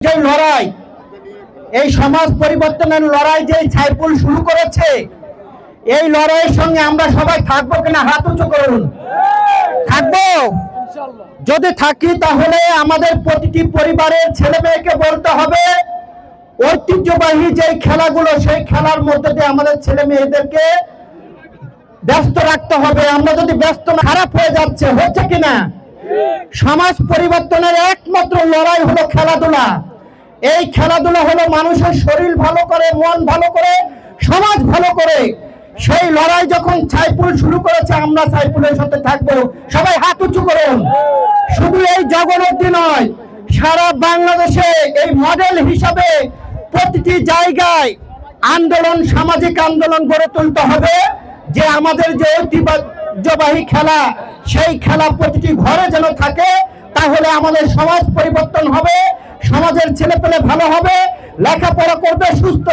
যে লড়াই, এই সমাজ পরিবর্তনের লড়াই যে সাইফুল শুরু করেছে, এই লড়াইয়ের সঙ্গে আমরা সবাই থাকবো কিনা হাত উঁচু করুন। থাকবো? যদি থাকি তাহলে আমাদের প্রতিটি পরিবারের ছেলে মেয়েকে বলতে হবে ঐতিহ্যবাহী যে খেলাগুলো, সেই খেলার মধ্যে দিয়ে আমাদের ছেলে মেয়েদেরকে ব্যস্ত রাখতে হবে। আমরা যদি ব্যস্ত না, খারাপ হয়ে যাচ্ছে, হচ্ছে কিনা? সমাজ পরিবর্তনের একমাত্র লড়াই হলো খেলাধুলা। এই খেলাধুলা হলো মানুষের শরীর ভালো করে, মন ভালো করে, সমাজ ভালো করে। সেই লড়াই যখন সাইফুল শুরু করেছে, আমরা সাইফুলের সাথে থাকবো। সবাই হাত উঁচু করুন। শুধু এই জগন্নাথই নয়, সারা বাংলাদেশে এই মডেল হিসাবে প্রতিটি জায়গায় আন্দোলন, সামাজিক আন্দোলন গড়ে তুলতে হবে, যে আমাদের যে ঐতিহ্যবাহী খেলা, সেই খেলা প্রতিটি ঘরে যেন থাকে। তাহলে আমাদের সমাজ পরিবর্তন হবে, সমাজের ছেলেপেলে ভালো হবে, লেখাপড়া করবে, সুস্থ